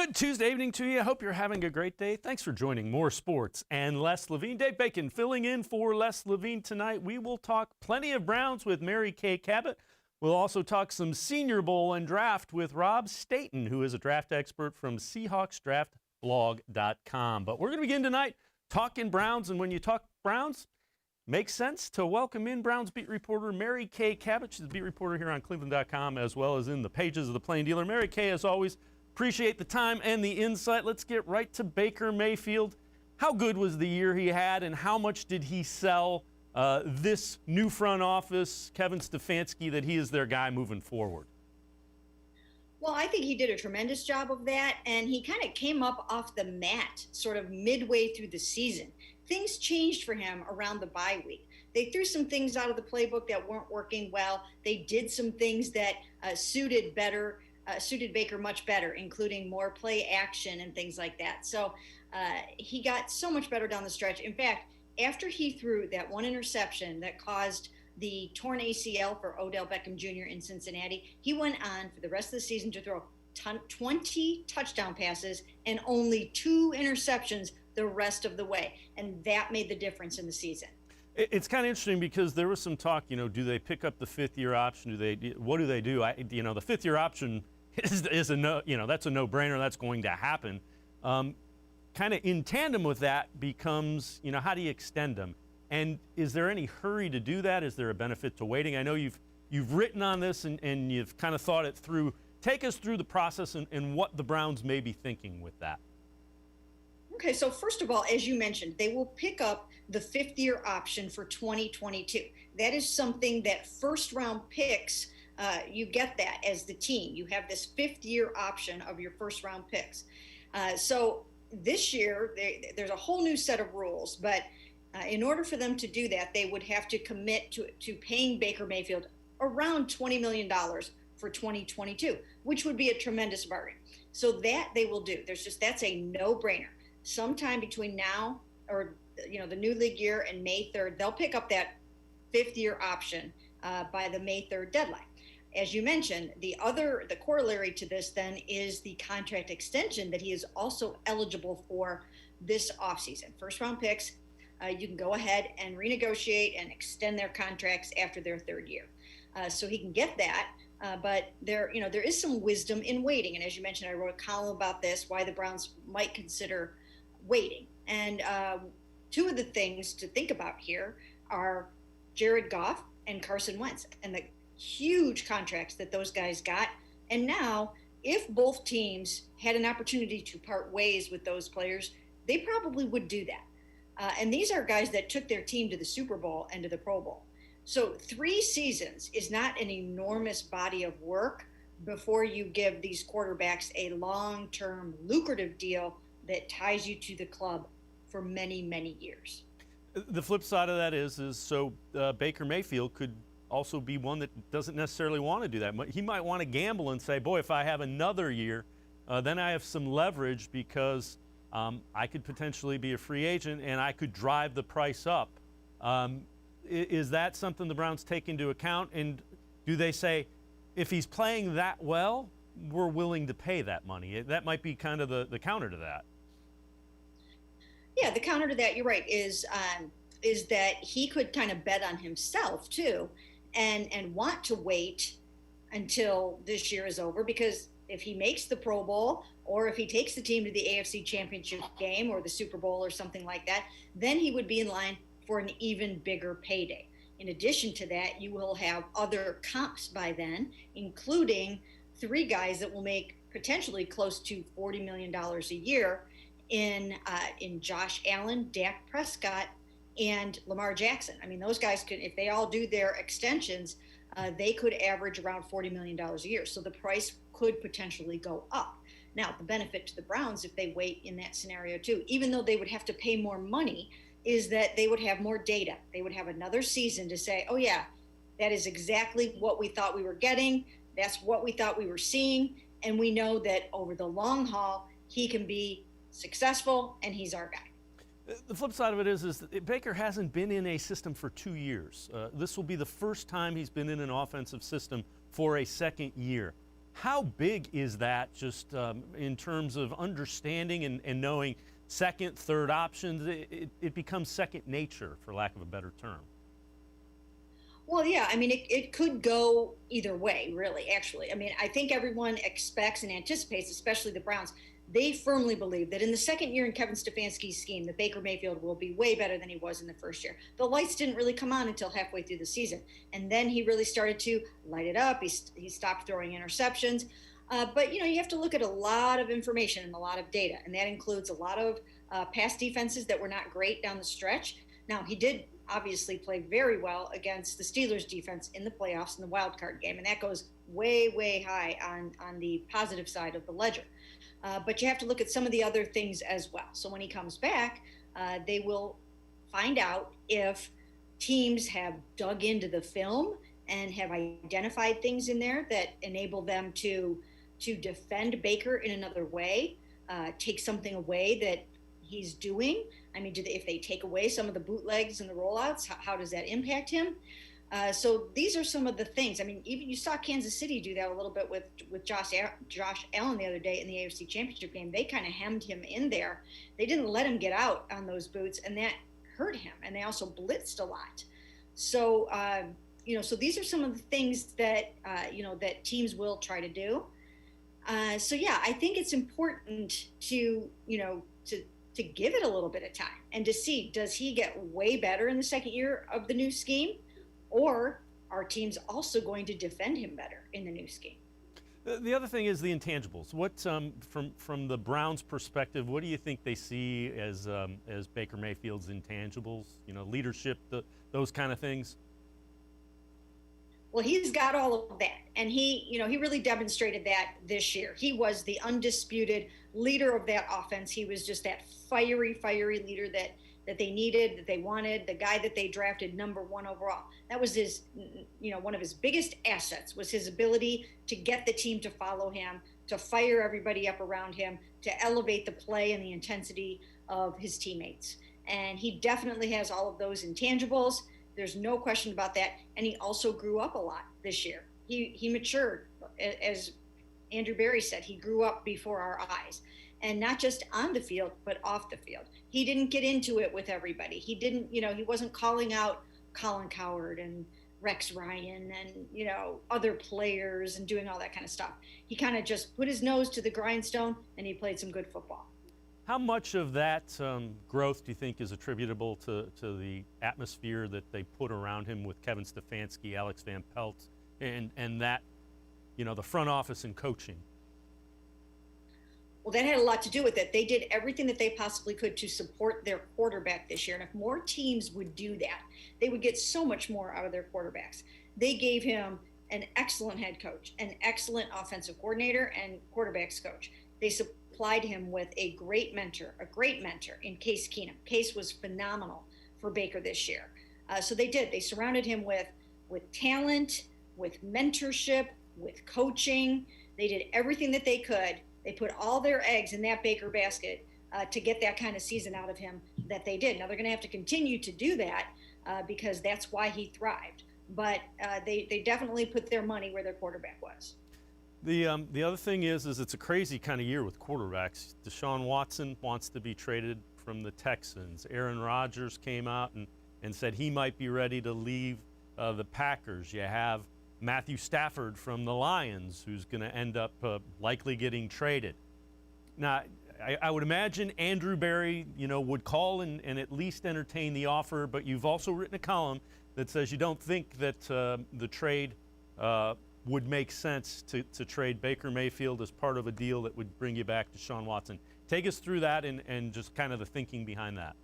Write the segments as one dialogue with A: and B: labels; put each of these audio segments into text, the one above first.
A: Good Tuesday evening to you. I hope you're having a great day. Thanks for joining More Sports and Les Levine. Dave Bacon filling in for Les Levine tonight. We will talk plenty of Browns with Mary Kay Cabot. We'll also talk some Senior Bowl and draft with Rob Staton, who is a draft expert from SeahawksDraftBlog.com. But we're going to begin tonight talking Browns, and when you talk Browns, makes sense to welcome in Browns beat reporter Mary Kay Cabot. She's the beat reporter here on cleveland.com as well as in the pages of the Plain Dealer. Mary Kay, as always, appreciate the time and the insight. Let's get right to Baker Mayfield. How good was the year he had, and how much did he sell this new front office, Kevin Stefanski, that he is their guy moving forward?
B: Well, I think he did a tremendous job of that, and he kind of came up off the mat sort of midway through the season. Things changed for him around the bye week. They threw some things out of the playbook that weren't working well. They did some things that suited Baker much better, including more play action and things like that. So he got so much better down the stretch. In fact, after he threw that one interception that caused the torn ACL for Odell Beckham Jr. in Cincinnati, he went on for the rest of the season to throw 20 touchdown passes and only 2 interceptions the rest of the way. And that made the difference in the season.
A: It's kind of interesting because there was some talk, do they pick up the 5th-year option? What do they do? The 5th-year option is a no, that's a no-brainer. That's going to happen. Kind of in tandem with that becomes, how do you extend them? And is there any hurry to do that? Is there a benefit to waiting? I know you've written on this and you've kind of thought it through. Take us through the process and what the Browns may be thinking with that.
B: Okay, so first of all, as you mentioned, they will pick up the 5th-year option for 2022. That is something that first-round picks, you get that as the team. You have this 5th-year option of your first-round picks. So this year, there's a whole new set of rules, but in order for them to do that, they would have to commit to paying Baker Mayfield around $20 million for 2022, which would be a tremendous bargain. So that they will do. That's a no-brainer. Sometime between now or the new league year and May 3rd, they'll pick up that 5th-year option by the May 3rd deadline. As you mentioned, the corollary to this then is the contract extension that he is also eligible for this offseason. First-round picks, you can go ahead and renegotiate and extend their contracts after their 3rd year. So he can get that. But there is some wisdom in waiting. And as you mentioned, I wrote a column about this, why the Browns might consider waiting. And 2 of the things to think about here are Jared Goff and Carson Wentz and the huge contracts that those guys got. And now, if both teams had an opportunity to part ways with those players, they probably would do that. And these are guys that took their team to the Super Bowl and to the Pro Bowl. So 3 seasons is not an enormous body of work before you give these quarterbacks a long-term lucrative deal that ties you to the club for many, many years.
A: The flip side of that is Baker Mayfield could also be one that doesn't necessarily want to do that. He might want to gamble and say, boy, if I have another year, then I have some leverage because I could potentially be a free agent and I could drive the price up. Is that something the Browns take into account? And do they say, if he's playing that well, we're willing to pay that money? That might be kind of the counter to that.
B: Yeah, the counter to that, you're right, is that he could kind of bet on himself too, and want to wait until this year is over, because if he makes the Pro Bowl or if he takes the team to the AFC Championship game or the Super Bowl or something like that, then he would be in line for an even bigger payday. In addition to that, you will have other comps by then, including 3 guys that will make potentially close to $40 million a year in Josh Allen, Dak Prescott, and Lamar Jackson. I mean, those guys could, if they all do their extensions, they could average around $40 million a year. So the price could potentially go up. Now, the benefit to the Browns, if they wait in that scenario too, even though they would have to pay more money, is that they would have more data. They would have another season to say, oh yeah, that is exactly what we thought we were getting. That's what we thought we were seeing. And we know that over the long haul, he can be successful and he's our guy.
A: The flip side of it is that Baker hasn't been in a system for 2 years. This will be the first time he's been in an offensive system for a second year. How big is that just in terms of understanding and knowing second, third options? It becomes second nature, for lack of a better term.
B: Well, yeah, I mean, it could go either way, really, actually. I mean, I think everyone expects and anticipates, especially the Browns, they firmly believe that in the second year in Kevin Stefanski's scheme, that Baker Mayfield will be way better than he was in the first year. The lights didn't really come on until halfway through the season. And then he really started to light it up. He stopped throwing interceptions. But, you know, you have to look at a lot of information and a lot of data. And that includes a lot of past defenses that were not great down the stretch. Now, he did obviously play very well against the Steelers defense in the playoffs in the wild card game. And that goes way, way high on the positive side of the ledger. But you have to look at some of the other things as well. So when he comes back, they will find out if teams have dug into the film and have identified things in there that enable them to defend Baker in another way, take something away that he's doing. I mean, if they take away some of the bootlegs and the rollouts, how does that impact him? So these are some of the things. I mean, even you saw Kansas City do that a little bit with Josh Allen the other day in the AFC Championship game. They kind of hemmed him in there. They didn't let him get out on those boots, and that hurt him. And they also blitzed a lot. So, so these are some of the things that, that teams will try to do. So, yeah, I think it's important to give it a little bit of time and to see, does he get way better in the second year of the new scheme? Or are teams also going to defend him better in the new scheme?
A: The other thing is the intangibles. What from the Browns' perspective, what do you think they see as Baker Mayfield's intangibles? You know, leadership, those kind of things.
B: Well, he's got all of that, and he really demonstrated that this year. He was the undisputed leader of that offense. He was just that fiery leader that they needed, that they wanted, the guy that they drafted number 1 overall. That was his, one of his biggest assets was his ability to get the team to follow him, to fire everybody up around him, to elevate the play and the intensity of his teammates. And he definitely has all of those intangibles. There's no question about that. And he also grew up a lot this year. He matured, as Andrew Berry said, he grew up before our eyes. And not just on the field, but off the field. He didn't get into it with everybody. He didn't, he wasn't calling out Colin Cowherd and Rex Ryan and, other players and doing all that kind of stuff. He kind of just put his nose to the grindstone and he played some good football.
A: How much of that growth do you think is attributable to the atmosphere that they put around him with Kevin Stefanski, Alex Van Pelt, and that, the front office and coaching?
B: Well, that had a lot to do with it. They did everything that they possibly could to support their quarterback this year. And if more teams would do that, they would get so much more out of their quarterbacks. They gave him an excellent head coach, an excellent offensive coordinator, and quarterbacks coach. They supplied him with a great mentor in Case Keenum. Case was phenomenal for Baker this year. So they did. They surrounded him with talent, with mentorship, with coaching. They did everything that they could. They put all their eggs in that Baker basket to get that kind of season out of him that they did. Now, they're going to have to continue to do that because that's why he thrived. But they definitely put their money where their quarterback was.
A: The other thing is it's a crazy kind of year with quarterbacks. Deshaun Watson wants to be traded from the Texans. Aaron Rodgers came out and said he might be ready to leave the Packers. You have Matthew Stafford from the Lions, who's going to end up likely getting traded. Now, I would imagine Andrew Berry, would call and at least entertain the offer, but you've also written a column that says you don't think that the trade would make sense to trade Baker Mayfield as part of a deal that would bring you back Deshaun Watson. Take us through that and just kind of the thinking behind that.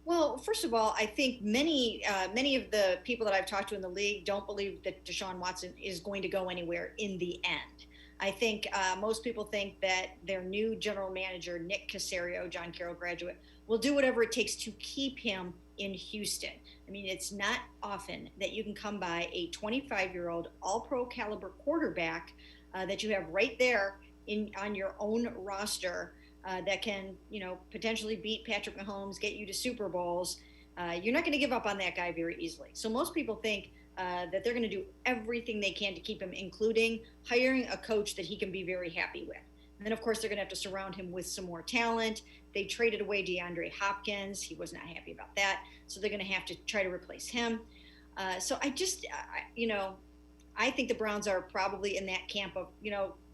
B: Well, first of all, I think many of the people that I've talked to in the league don't believe that Deshaun Watson is going to go anywhere in the end. I think most people think that their new general manager, Nick Caserio, John Carroll graduate, will do whatever it takes to keep him in Houston. I mean, it's not often that you can come by a 25-year-old all-pro caliber quarterback that you have right there on your own roster that can, potentially beat Patrick Mahomes, get you to Super Bowls. You're not going to give up on that guy very easily. So most people think that they're going to do everything they can to keep him, including hiring a coach that he can be very happy with. And then, of course, they're going to have to surround him with some more talent. They traded away DeAndre Hopkins. He was not happy about that. So they're going to have to try to replace him. So I think the Browns are probably in that camp of,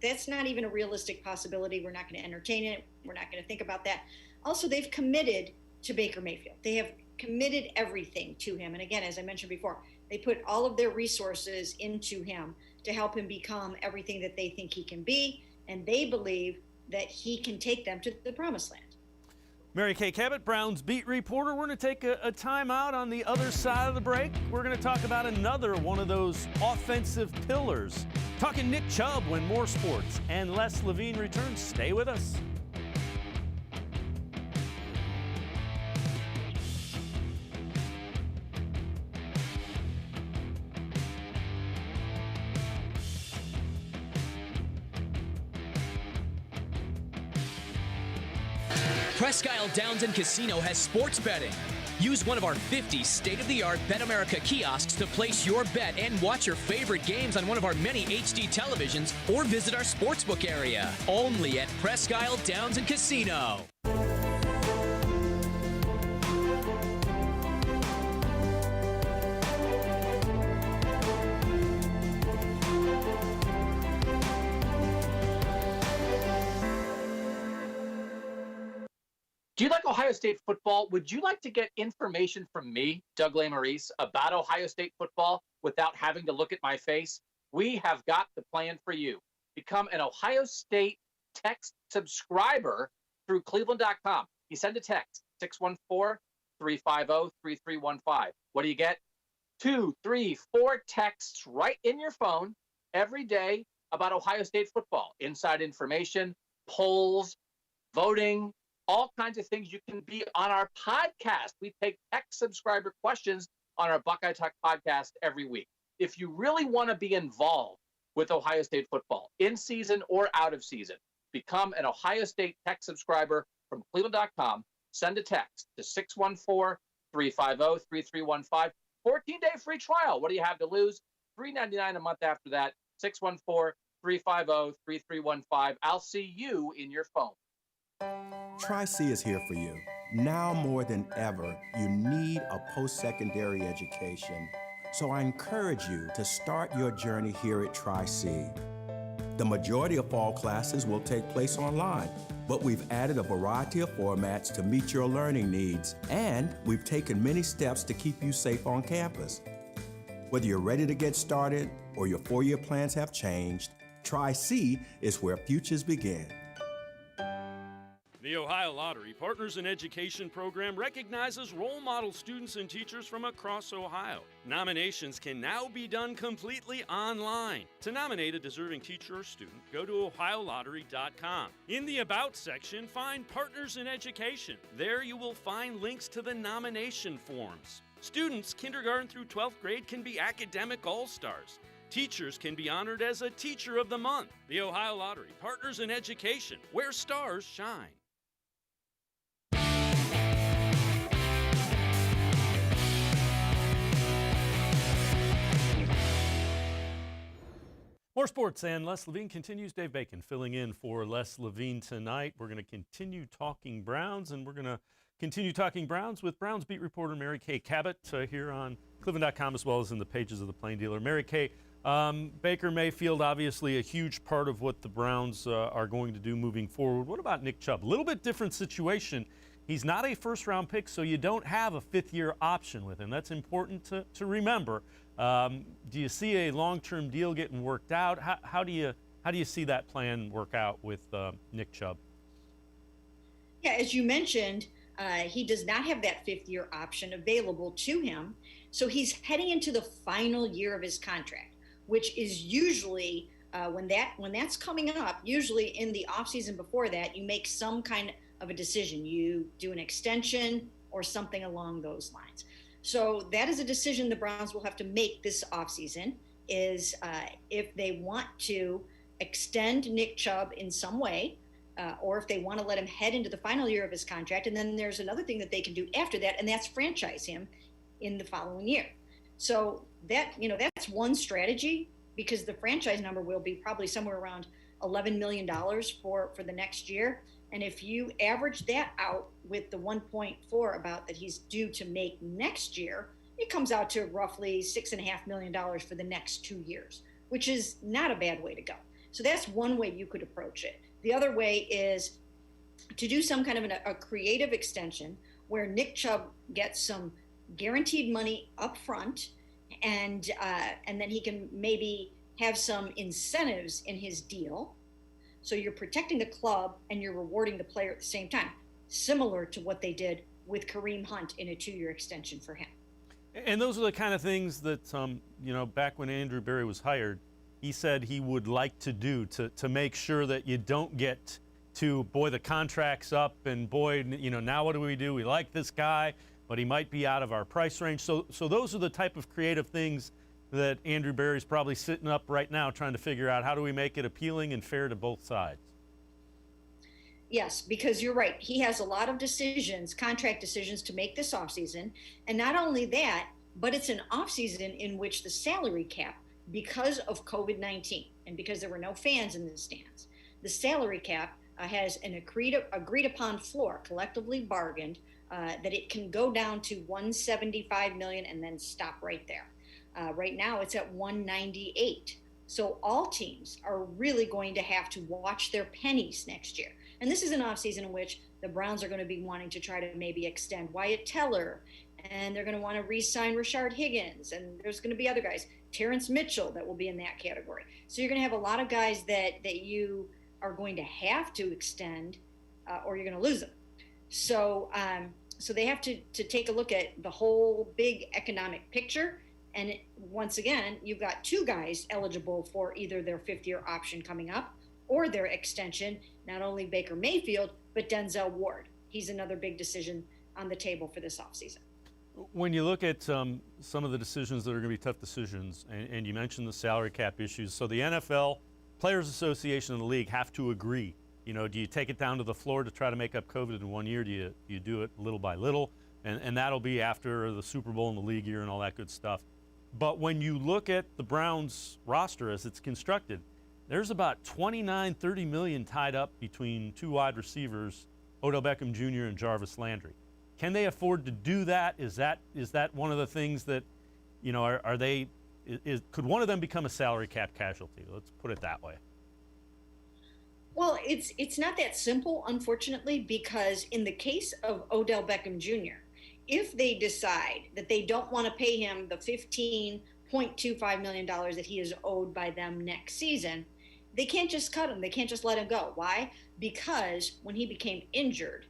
B: that's not even a realistic possibility. We're not going to entertain it. We're not going to think about that. Also, they've committed to Baker Mayfield. They have committed everything to him. And again, as I mentioned before, they put all of their resources into him to help him become everything that they think he can be. And they believe that he can take them to the promised land.
A: Mary Kay Cabot, Browns beat reporter. We're going to take a time out. On the other side of the break, we're going to talk about another one of those offensive pillars. Talking Nick Chubb when more sports and Les Levine returns. Stay with us.
C: Presque Isle Downs and Casino has sports betting. Use one of our 50 state-of-the-art Bet America kiosks to place your bet and watch your favorite games on one of our many HD televisions or visit our sportsbook area. Only at Presque Isle Downs and Casino.
D: Do you like Ohio State football? Would you like to get information from me, Doug Lesmerises, about Ohio State football without having to look at my face? We have got the plan for you. Become an Ohio State text subscriber through cleveland.com. You send a text, 614-350-3315. What do you get? 2, 3, 4 texts right in your phone every day about Ohio State football. Inside information, polls, voting, all kinds of things. You can be on our podcast. We take text subscriber questions on our Buckeye Talk podcast every week. If you really want to be involved with Ohio State football, in season or out of season, become an Ohio State text subscriber from cleveland.com. Send a text to 614-350-3315. 14-day free trial. What do you have to lose? $3.99 a month after that. 614-350-3315. I'll see you in your phone.
E: Tri-C is here for you. Now more than ever, you need a post-secondary education. So I encourage you to start your journey here at Tri-C. The majority of fall classes will take place online, but we've added a variety of formats to meet your learning needs, and we've taken many steps to keep you safe on campus. Whether you're ready to get started or your four-year plans have changed, Tri-C is where futures begin.
A: The Ohio Lottery Partners in Education program recognizes role model students and teachers from across Ohio. Nominations can now be done completely online. To nominate a deserving teacher or student, go to ohiolottery.com. In the About section, find Partners in Education. There you will find links to the nomination forms. Students kindergarten through 12th grade can be academic all-stars. Teachers can be honored as a Teacher of the Month. The Ohio Lottery Partners in Education, where stars shine. More sports, and Les Levine continues. Dave Bacon filling in for Les Levine tonight. We're going to continue talking Browns, and we're going to continue talking Browns with Browns beat reporter Mary Kay Cabot here on cleveland.com, as well as in the pages of the Plain Dealer. Mary Kay, Baker Mayfield, obviously a huge part of what the Browns are going to do moving forward. What about Nick Chubb? A little bit different situation. He's not a first-round pick, so you don't have a fifth-year option with him. That's important to remember. Do you see a long-term deal getting worked out? How do you see that plan work out with Nick Chubb?
B: Yeah, as you mentioned, he does not have that fifth-year option available to him. So he's heading into the final year of his contract, which is usually when that's coming up, usually in the offseason before that, you make some kind of a decision. You do an extension or something along those lines. So that is a decision the Browns will have to make this offseason, is if they want to extend Nick Chubb in some way, or if they want to let him head into the final year of his contract. And then there's another thing that they can do after that, and that's franchise him in the following year. So that, that's one strategy, because the franchise number will be probably somewhere around $11 million for the next year. And if you average that out with the 1.4 about that he's due to make next year, it comes out to roughly $6.5 million for the next 2 years, which is not a bad way to go. So that's one way you could approach it. The other way is to do some kind of a creative extension where Nick Chubb gets some guaranteed money up front, and then he can maybe have some incentives in his deal. So you're protecting the club and you're rewarding the player at the same time, similar to what they did with Kareem Hunt in a 2-year extension for him.
A: And those are the kind of things that, back when Andrew Berry was hired, he said he would like to do to make sure that you don't get to, boy, the contract's up, and boy, now what do? We like this guy, but he might be out of our price range. So those are the type of creative things that Andrew Berry's probably sitting up right now trying to figure out, how do we make it appealing and fair to both sides?
B: Yes, because you're right. He has a lot of decisions, contract decisions to make this offseason. And not only that, but it's an offseason in which the salary cap, because of COVID-19 and because there were no fans in the stands, the salary cap has an agreed upon floor, collectively bargained, that it can go down to $175 million and then stop right there. Right now it's at $198. So all teams are really going to have to watch their pennies next year. And this is an offseason in which the Browns are going to be wanting to try to maybe extend Wyatt Teller, and they're going to want to re-sign Rashard Higgins, and there's going to be other guys, Terrence Mitchell, that will be in that category. So you're going to have a lot of guys that you are going to have to extend, or you're going to lose them. So they have to take a look at the whole big economic picture. And once again, you've got 2 guys eligible for either their 5th-year option coming up or their extension, not only Baker Mayfield, but Denzel Ward. He's another big decision on the table for this offseason.
A: When you look at some of the decisions that are going to be tough decisions, and you mentioned the salary cap issues, so the NFL, Players Association, and the league have to agree. Do you take it down to the floor to try to make up COVID in 1 year? Do you do it little by little? And that'll be after the Super Bowl and the league year and all that good stuff. But when you look at the Browns roster as it's constructed, there's about $29-30 million tied up between 2 wide receivers, Odell Beckham Jr. and Jarvis Landry. Can they afford to do that? Is that one of the things that, could one of them become a salary cap casualty? Let's put it that way.
B: Well, it's not that simple, unfortunately, because in the case of Odell Beckham Jr., if they decide that they don't want to pay him the $15.25 million that he is owed by them next season, they can't just cut him. They can't just let him go. Why? Because when he became injured,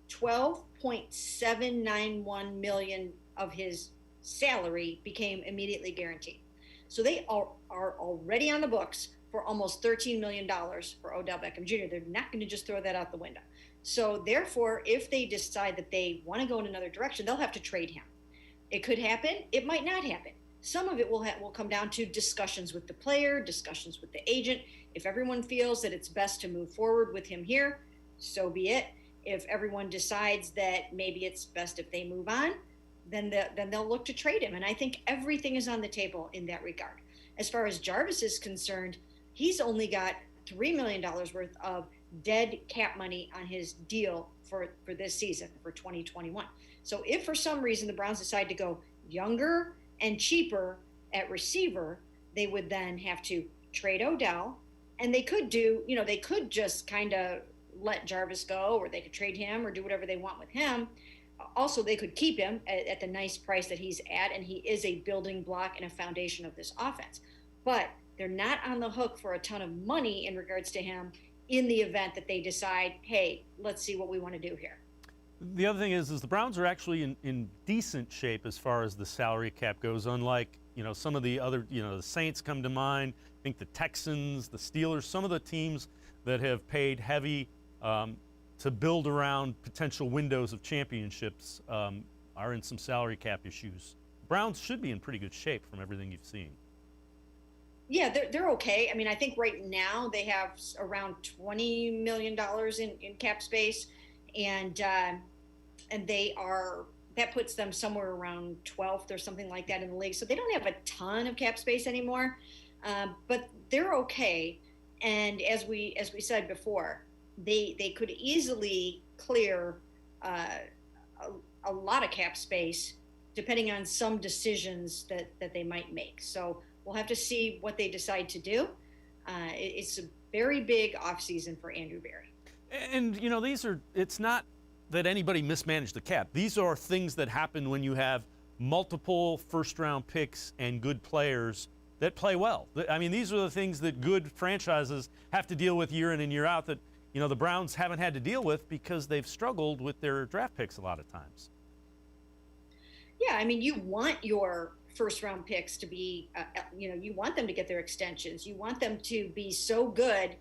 B: $12.791 million of his salary became immediately guaranteed. So they are already on the books for almost $13 million for Odell Beckham Jr. They're not going to just throw that out the window. So therefore, if they decide that they want to go in another direction, they'll have to trade him. It could happen. It might not happen. Some of it will come down to discussions with the player, discussions with the agent. If everyone feels that it's best to move forward with him here, so be it. If everyone decides that maybe it's best if they move on, then they'll look to trade him. And I think everything is on the table in that regard. As far as Jarvis is concerned, he's only got $3 million worth of dead cap money on his deal for this season, for 2021. So if for some reason the Browns decide to go younger and cheaper at receiver, they would then have to trade Odell, and they could they could just kind of let Jarvis go, or they could trade him or do whatever they want with him. Also, they could keep him at the nice price that he's at, and he is a building block and a foundation of this offense. But they're not on the hook for a ton of money in regards to him in the event that they decide, hey, let's see what we want to do here.
A: The other thing is the Browns are actually in decent shape as far as the salary cap goes, unlike, some of the other, the Saints come to mind. I think the Texans, the Steelers, some of the teams that have paid heavy to build around potential windows of championships are in some salary cap issues. Browns should be in pretty good shape from everything you've seen.
B: Yeah, they're okay. I mean, I think right now they have around $20 million in cap space, and they are that puts them somewhere around 12th or something like that in the league. So they don't have a ton of cap space anymore, but they're okay. And as we said before, they could easily clear a lot of cap space depending on some decisions that they might make. So we'll have to see what they decide to do. It's a very big offseason for Andrew Berry.
A: And, you know, it's not that anybody mismanaged the cap. These are things that happen when you have multiple first-round picks and good players that play well. I mean, these are the things that good franchises have to deal with year in and year out that, you know, the Browns haven't had to deal with because they've struggled with their draft picks a lot of times.
B: Yeah, I mean, you want your first-round picks to be, you know, you want them to get their extensions. You want them to be so good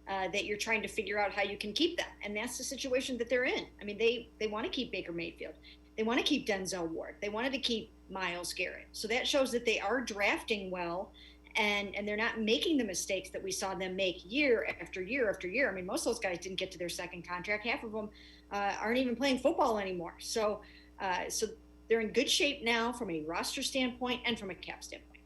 B: that you're trying to figure out how you can keep them. And that's the situation that they're in. I mean, they want to keep Baker Mayfield. They want to keep Denzel Ward. They wanted to keep Myles Garrett. So that shows that they are drafting well, and they're not making the mistakes that we saw them make year after year after year. I mean, most of those guys didn't get to their second contract. Half of them aren't even playing football anymore. So they're in good shape now from a roster standpoint and from a cap standpoint.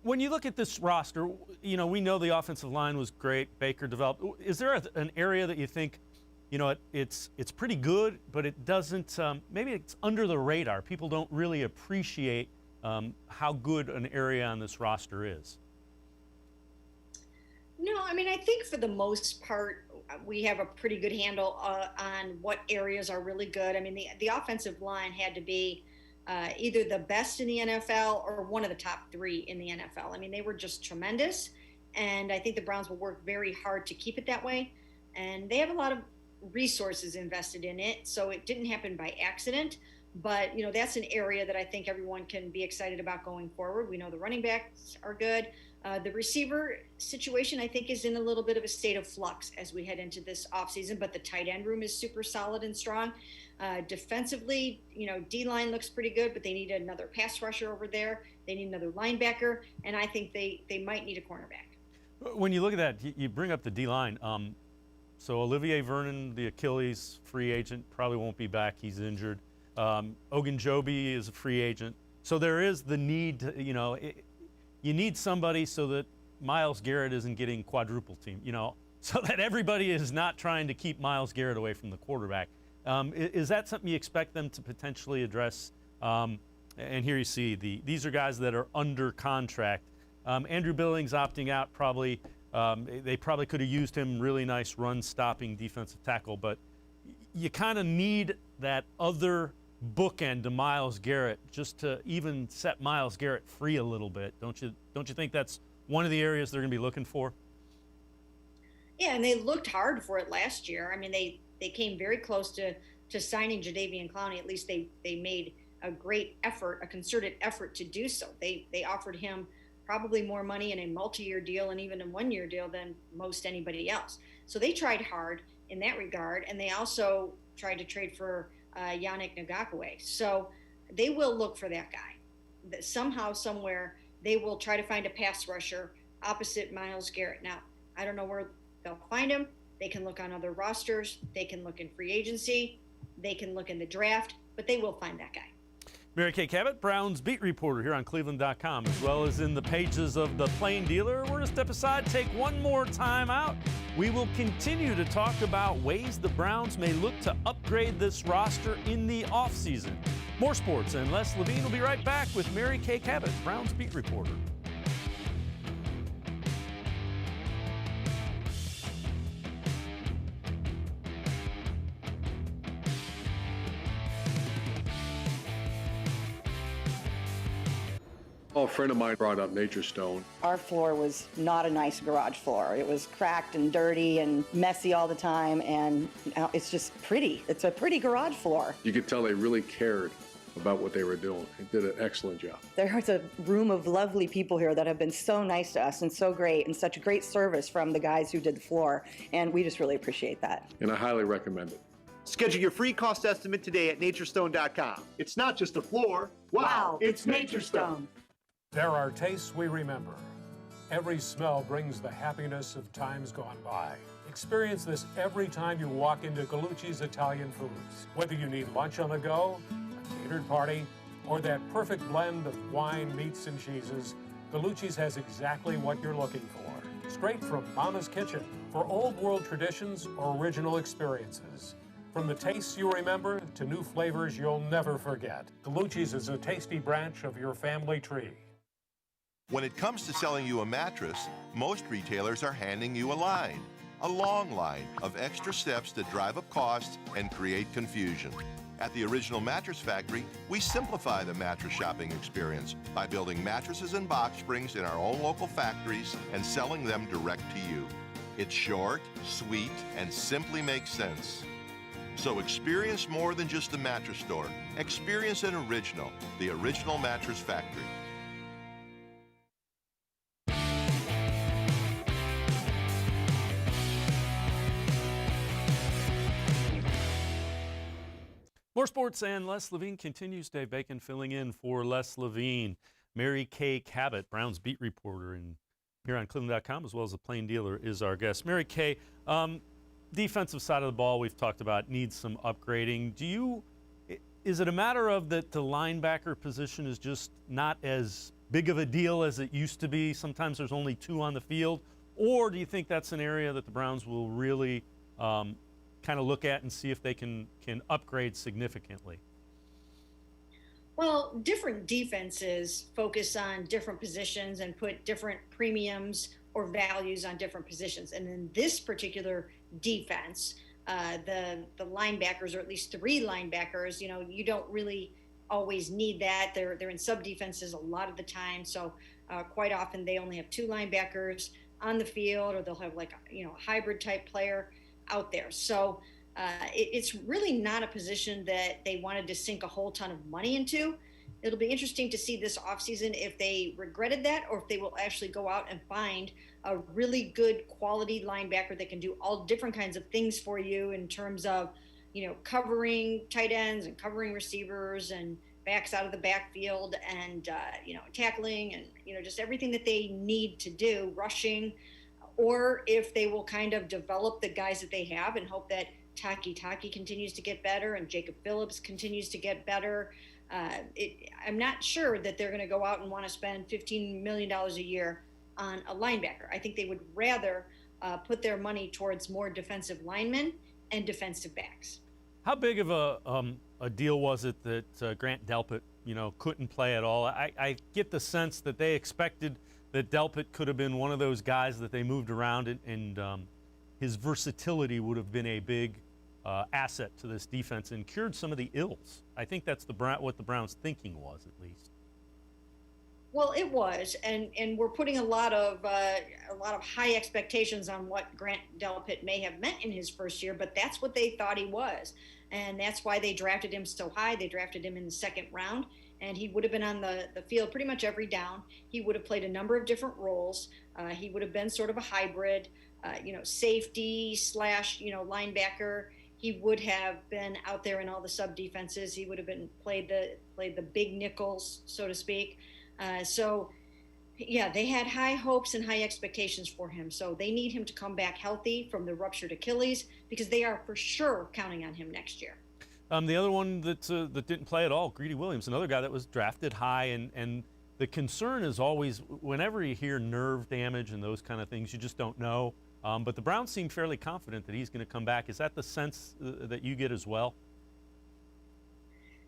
A: When you look at this roster, you know, we know the offensive line was great. Baker developed. Is there an area that you think, you know, it's pretty good, but it doesn't, maybe it's under the radar. People don't really appreciate how good an area on this roster is.
B: No, I mean, I think for the most part, we have a pretty good handle on what areas are really good. I mean, the offensive line had to be either the best in the NFL or one of the top three in the NFL. I mean, they were just tremendous, and I think the Browns will work very hard to keep it that way. And they have a lot of resources invested in it, so it didn't happen by accident. But, you know, that's an area that I think everyone can be excited about going forward. We know the running backs are good. The receiver situation, I think, is in a little bit of a state of flux as we head into this offseason, but the tight end room is super solid and strong. Defensively, you know, D-line looks pretty good, but they need another pass rusher over there. They need another linebacker, and I think they might need a cornerback. When
A: you look at that, you bring up the D-line. So Olivier Vernon, the Achilles free agent, probably won't be back. He's injured. Ogunjobi is a free agent. So there is the need to, you know, you need somebody so that Myles Garrett isn't getting quadruple team, you know, so that everybody is not trying to keep Myles Garrett away from the quarterback. Is that something you expect them to potentially address? And here you see these are guys that are under contract. Andrew Billings opting out probably. They probably could have used him, really nice run-stopping defensive tackle, but you kind of need that other bookend to Myles Garrett just to even set Myles Garrett free a little bit. Don't you think that's one of the areas they're going to be looking for?
B: Yeah, and they looked hard for it last year. I mean, they came very close to signing Jadeveon Clowney. At least they made a great effort, a concerted effort to do so. They offered him probably more money in a multi-year deal and even a one-year deal than most anybody else. So they tried hard in that regard, and they also tried to trade for Yannick Ngakoue. So they will look for that guy. Somehow, somewhere, they will try to find a pass rusher opposite Myles Garrett. Now, I don't know where they'll find him. They can look on other rosters. They can look in free agency. They can look in the draft, but they will find that guy.
A: Mary Kay Cabot, Browns beat reporter here on cleveland.com, as well as in the pages of the Plain Dealer. We're going to step aside, take one more time out. We will continue to talk about ways the Browns may look to upgrade this roster in the offseason. More sports and Les Levine will be right back with Mary Kay Cabot, Browns beat reporter.
F: A friend of mine brought up Nature Stone.
G: Our floor was not a nice garage floor. It was cracked and dirty and messy all the time, and it's just pretty. It's a pretty garage floor.
F: You could tell they really cared about what they were doing. They did an excellent job.
G: There's a room of lovely people here that have been so nice to us and so great, and such great service from the guys who did the floor, and we just really appreciate that.
F: And I highly recommend it.
H: Schedule your free cost estimate today at naturestone.com. It's not just a floor. Wow, it's Nature Stone.
I: There are tastes we remember. Every smell brings the happiness of times gone by. Experience this every time you walk into Gallucci's Italian Foods. Whether you need lunch on the go, a catered party, or that perfect blend of wine, meats, and cheeses, Gallucci's has exactly what you're looking for. Straight from Mama's kitchen for old world traditions or original experiences. From the tastes you remember to new flavors you'll never forget, Gallucci's is a tasty branch of your family tree.
J: When it comes to selling you a mattress, most retailers are handing you a long line of extra steps that drive up costs and create confusion. At the Original Mattress Factory, we simplify the mattress shopping experience by building mattresses and box springs in our own local factories and selling them direct to you. It's short, sweet, and simply makes sense. So experience more than just the mattress store. Experience an original, the Original Mattress Factory.
A: More sports, and Les Levine continues. Dave Bacon filling in for Les Levine. Mary Kay Cabot, Browns beat reporter and here on cleveland.com, as well as a plain dealer, is our guest. Mary Kay, defensive side of the ball we've talked about needs some upgrading. Is it a matter of that the linebacker position is just not as big of a deal as it used to be? Sometimes there's only two on the field. Or do you think that's an area that the Browns will really kind of look at and see if they can upgrade significantly?
B: Well, different defenses focus on different positions and put different premiums or values on different positions. And in this particular defense, the linebackers, or at least three linebackers, you don't really always need that. They're in sub defenses a lot of the time. So quite often they only have two linebackers on the field, or they'll have like a hybrid type player out there. So it's really not a position that they wanted to sink a whole ton of money into. It'll be interesting to see this offseason if they regretted that, or if they will actually go out and find a really good quality linebacker that can do all different kinds of things for you in terms of, covering tight ends and covering receivers and backs out of the backfield and, tackling and, just everything that they need to do, rushing, or if they will kind of develop the guys that they have and hope that Taki continues to get better and Jacob Phillips continues to get better. I'm not sure that they're going to go out and want to spend $15 million a year on a linebacker. I think they would rather put their money towards more defensive linemen and defensive backs.
A: How big of a deal was it that Grant Delpit, couldn't play at all? I get the sense that they expected that Delpit could have been one of those guys that they moved around, and his versatility would have been a big asset to this defense and cured some of the ills. I think that's what the Browns' thinking was, at least.
B: Well, it was, and we're putting a lot of high expectations on what Grant Delpit may have meant in his first year, but that's what they thought he was, and that's why they drafted him so high. They drafted him in the second round, and he would have been on the field pretty much every down. He would have played a number of different roles. He would have been sort of a hybrid, safety / linebacker. He would have been out there in all the sub defenses. He would have played the big nickels, so to speak. They had high hopes and high expectations for him. So they need him to come back healthy from the ruptured Achilles, because they are for sure counting on him next year.
A: The other one that didn't play at all, Greedy Williams, another guy that was drafted high, and the concern is always whenever you hear nerve damage and those kind of things, you just don't know. But the Browns seem fairly confident that he's going to come back. Is that the sense that you get as well?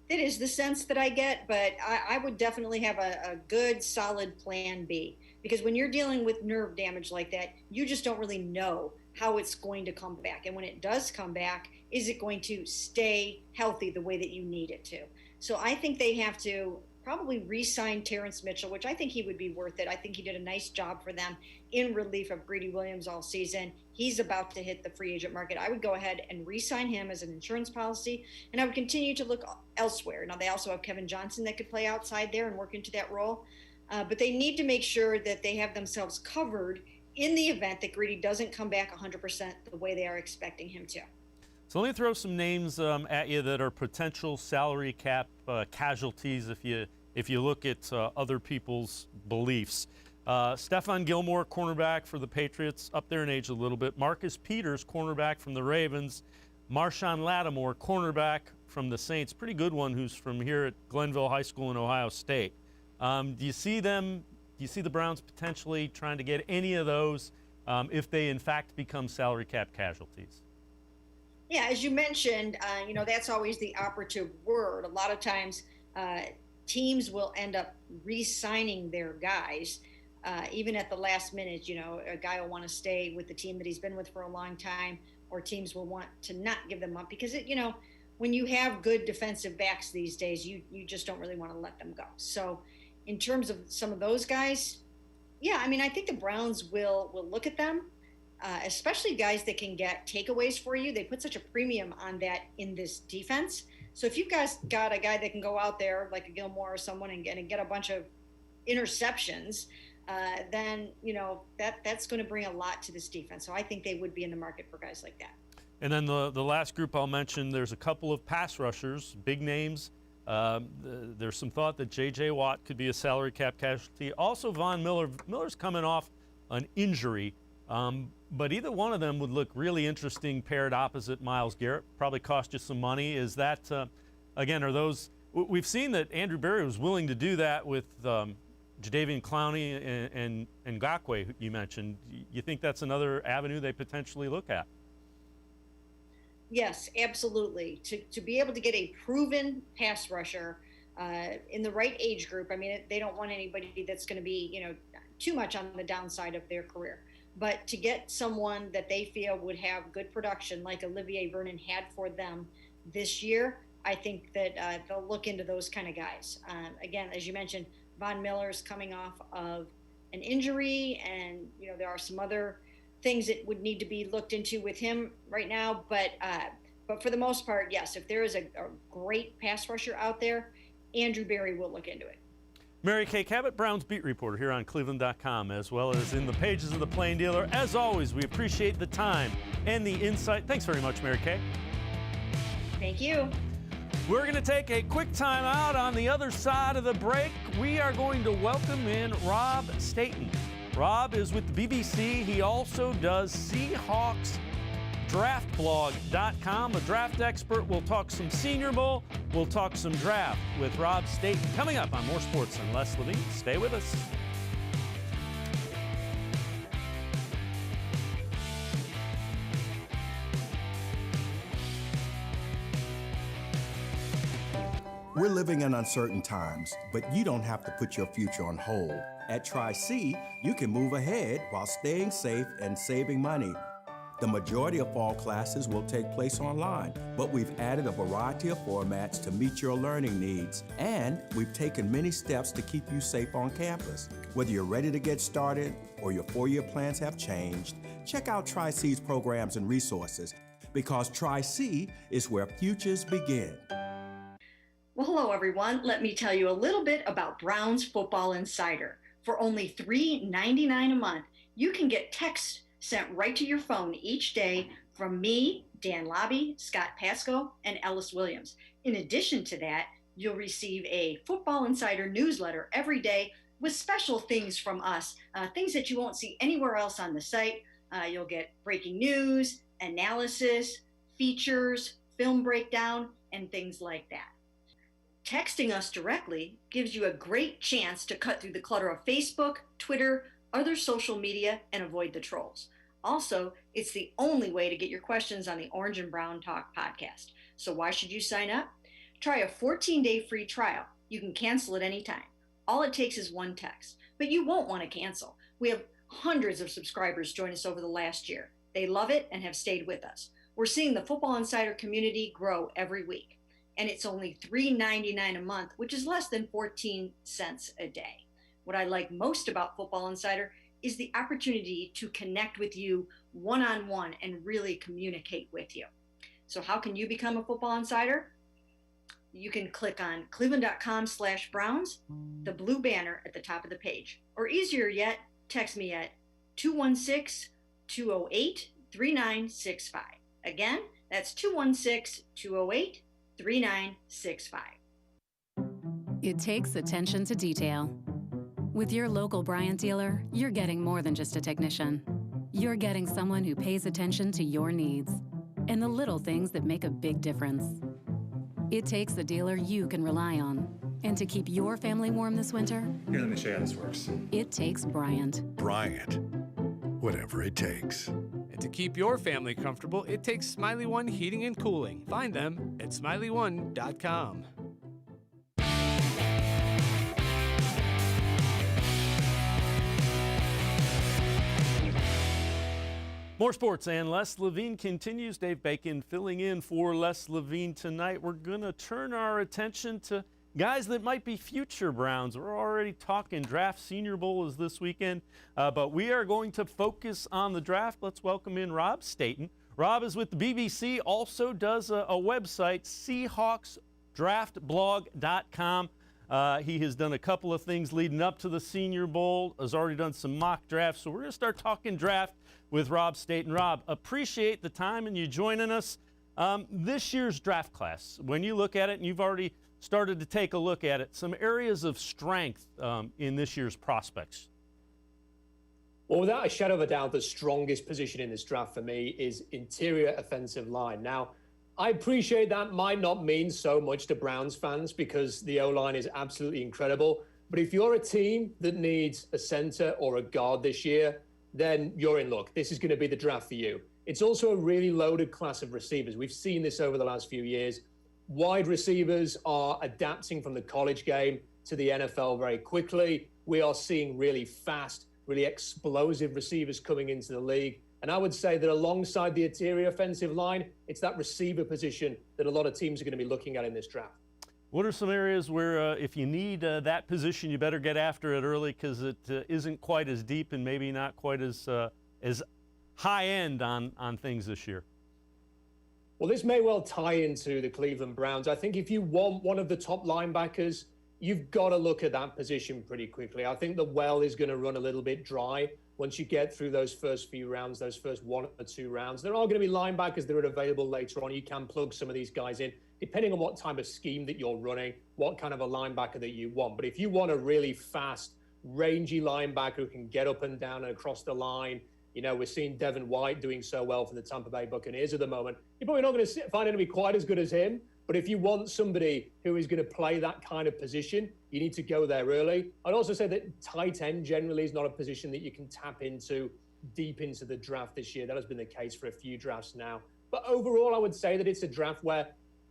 B: It is the sense that I get, but I would definitely have a good, solid plan B, because when you're dealing with nerve damage like that, you just don't really know how it's going to come back. And when it does come back, is it going to stay healthy the way that you need it to? So I think they have to probably re-sign Terrence Mitchell, which I think he would be worth it. I think he did a nice job for them in relief of Greedy Williams all season. He's about to hit the free agent market. I would go ahead and re-sign him as an insurance policy, and I would continue to look elsewhere. Now, they also have Kevin Johnson that could play outside there and work into that role, but they need to make sure that they have themselves covered in the event that Greedy doesn't come back 100% the way they are expecting him to.
A: So let me throw some names at you that are potential salary cap casualties if you look at other people's beliefs. Stephon Gilmore, cornerback for the Patriots, up there in age a little bit. Marcus Peters, cornerback from the Ravens. Marshawn Lattimore, cornerback from the Saints, pretty good one, who's from here at Glenville High School in Ohio State. Do you see the Browns potentially trying to get any of those if they in fact become salary cap casualties?
B: Yeah, as you mentioned, that's always the operative word. A lot of times teams will end up re-signing their guys, even at the last minute. A guy will want to stay with the team that he's been with for a long time, or teams will want to not give them up because, when you have good defensive backs these days, you just don't really want to let them go. So in terms of some of those guys, yeah, I think the Browns will look at them, especially guys that can get takeaways for you. They put such a premium on that in this defense. So if you've guys got a guy that can go out there like a Gilmore or someone and get a bunch of interceptions, then that's going to bring a lot to this defense. So I think they would be in the market for guys like that.
A: And then the last group I'll mention, there's a couple of pass rushers, big names. There's some thought that J.J. Watt could be a salary cap casualty. Also, Von Miller. Miller's coming off an injury, but either one of them would look really interesting paired opposite Myles Garrett. Probably cost you some money. Is that, again, are those – we've seen that Andrew Berry was willing to do that with Jadeveon Clowney and Ngakoue, you mentioned. You think that's another avenue they potentially look at?
B: Yes, absolutely. To be able to get a proven pass rusher in the right age group. They don't want anybody that's going to be, too much on the downside of their career. But to get someone that they feel would have good production, like Olivier Vernon had for them this year, I think that they'll look into those kind of guys. Again, as you mentioned, Von Miller's coming off of an injury, and there are some other things that would need to be looked into with him right now. But for the most part, yes, if there is a great pass rusher out there, Andrew Berry will look into it.
A: Mary Kay Cabot, Browns beat reporter here on cleveland.com, as well as in the pages of the Plain Dealer. As always, we appreciate the time and the insight. Thanks very much, Mary Kay.
B: Thank you.
A: We're going to take a quick time out. On the other side of the break, we are going to welcome in Rob Staton. Rob is with the BBC. He also does SeahawksDraftBlog.com, a draft expert. We'll talk some Senior Bowl. We'll talk some draft with Rob Staton. Coming up on More Sports and Less Levine. Stay with us.
E: We're living in uncertain times, but you don't have to put your future on hold. At Tri-C, you can move ahead while staying safe and saving money. The majority of fall classes will take place online, but we've added a variety of formats to meet your learning needs, and we've taken many steps to keep you safe on campus. Whether you're ready to get started or your four-year plans have changed, check out Tri-C's programs and resources, because Tri-C is where futures begin.
B: Well, hello, everyone. Let me tell you a little bit about Browns Football Insider. For only $3.99 a month, you can get texts sent right to your phone each day from me, Dan Lobby, Scott Pasco, and Ellis Williams. In addition to that, you'll receive a Football Insider newsletter every day with special things from us, things that you won't see anywhere else on the site. You'll get breaking news, analysis, features, film breakdown, and things like that. Texting us directly gives you a great chance to cut through the clutter of Facebook, Twitter, other social media, and avoid the trolls. Also, it's the only way to get your questions on the Orange and Brown Talk podcast. So why should you sign up? Try a 14-day free trial. You can cancel at any time. All it takes is one text, but you won't want to cancel. We have hundreds of subscribers join us over the last year. They love it and have stayed with us. We're seeing the Football Insider community grow every week. And it's only $3.99 a month, which is less than 14 cents a day. What I like most about Football Insider is the opportunity to connect with you one-on-one and really communicate with you. So how can you become a Football Insider? You can click on cleveland.com/Browns, the blue banner at the top of the page. Or easier yet, text me at 216-208-3965. Again, that's 216-208-3965.
K: It takes attention to detail. With your local Bryant dealer, you're getting more than just a technician. You're getting someone who pays attention to your needs. and the little things that make a big difference. It takes a dealer you can rely on. And to keep your family warm this winter,
L: here, let me show you how this works.
K: It takes Bryant.
M: Bryant, whatever it takes.
N: And to keep your family comfortable, it takes Smiley One Heating and Cooling. Find them at smiley1.com.
A: More sports, and Les Levine continues. Dave Bacon filling in for Les Levine tonight. We're going to turn our attention to guys that might be future Browns. We're already talking draft. Senior Bowl is this weekend, but we are going to focus on the draft. Let's welcome in Rob Staton. Rob is with the BBC, also does a website, SeahawksDraftBlog.com. He has done a couple of things leading up to the Senior Bowl, has already done some mock drafts. So we're going to start talking draft with Rob Staton. Rob, appreciate the time and you joining us. This year's draft class, when you look at it, and you've already started to take a look at it, some areas of strength in this year's prospects.
O: Well, without a shadow of a doubt, the strongest position in this draft for me is interior offensive line. Now, I appreciate that might not mean so much to Browns fans because the O-line is absolutely incredible. But if you're a team that needs a center or a guard this year, then you're in luck. This is going to be the draft for you. It's also a really loaded class of receivers. We've seen this over the last few years. Wide receivers are adapting from the college game to the NFL very quickly. We are seeing really fast, really explosive receivers coming into the league. And I would say that alongside the interior offensive line, it's that receiver position that a lot of teams are going to be looking at in this draft.
A: What are some areas where if you need that position, you better get after it early because it isn't quite as deep and maybe not quite as high end on things this year?
O: Well, this may well tie into the Cleveland Browns. I think if you want one of the top linebackers, you've got to look at that position pretty quickly. I think the well is going to run a little bit dry once you get through those first few rounds, those first 1 or 2 rounds. There are going to be linebackers that are available later on. You can plug some of these guys in, depending on what type of scheme that you're running, what kind of a linebacker that you want. But if you want a really fast, rangy linebacker who can get up and down and across the line, you know, we're seeing Devin White doing so well for the Tampa Bay Buccaneers at the moment. You're probably not going to find anybody quite as good as him. But if you want somebody who is going to play that kind of position, you need to go there early. I'd also say that tight end generally is not a position that you can tap into deep into the draft this year. That has been the case for a few drafts now. But overall, I would say that it's a draft where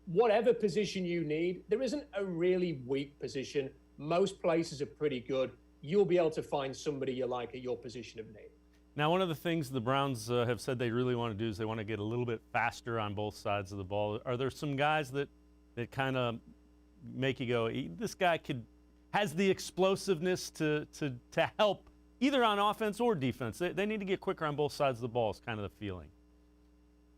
O: whatever position you need, there isn't a really weak position. Most places are pretty good. You'll be able to find somebody you like at your position of need.
A: Now, one of the things the Browns have said they really want to do is they want to get a little bit faster on both sides of the ball. Are there some guys that kind of make you go, this guy has the explosiveness to help either on offense or defense? They need to get quicker on both sides of the ball is kind of the feeling.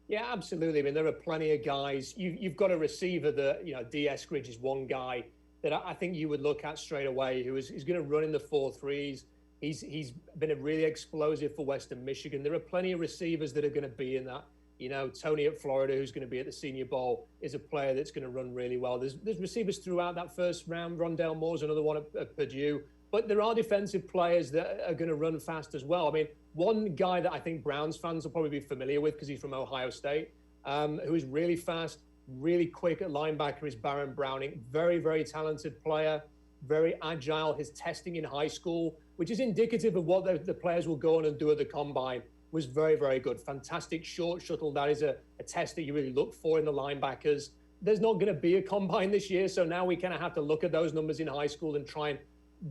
O: Yeah, absolutely. I mean, there are plenty of guys. You've got a receiver that, you know, D. Eskridge is one guy that I think you would look at straight away who is going to run in the 4.3s. He's been really explosive for Western Michigan. There are plenty of receivers that are going to be in that. You know, Tony at Florida, who's going to be at the Senior Bowl, is a player that's going to run really well. There's receivers throughout that first round. Rondale Moore's another one at Purdue. But there are defensive players that are going to run fast as well. I mean, one guy that I think Browns fans will probably be familiar with because he's from Ohio State, who is really fast, really quick at linebacker is Baron Browning. Very, very talented player, very agile. His testing in high school, which is indicative of what the players will go on and do at the combine, was very, very good. Fantastic short shuttle. That is a test that you really look for in the linebackers. There's not going to be a combine this year, so now we kind of have to look at those numbers in high school and try and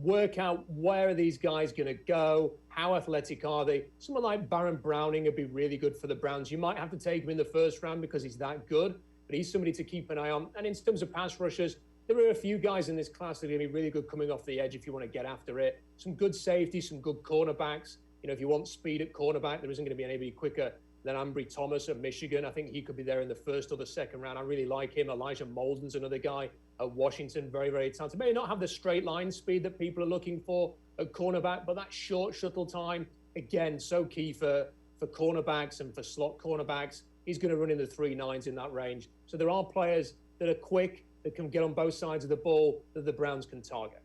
O: work out where are these guys going to go, how athletic are they. Someone like Baron Browning would be really good for the Browns. You might have to take him in the first round because he's that good, but he's somebody to keep an eye on. And in terms of pass rushers, there are a few guys in this class that are going to be really good coming off the edge if you want to get after it. Some good safeties, some good cornerbacks. You know, if you want speed at cornerback, there isn't going to be anybody quicker than Ambry Thomas of Michigan. I think he could be there in the first or the second round. I really like him. Elijah Molden's another guy at Washington, very, very talented. May not have the straight line speed that people are looking for at cornerback, but that short shuttle time, again, so key for cornerbacks and for slot cornerbacks. He's going to run in the 3.9s in that range. So there are players that are quick, that can get on both sides of the ball that the Browns can target.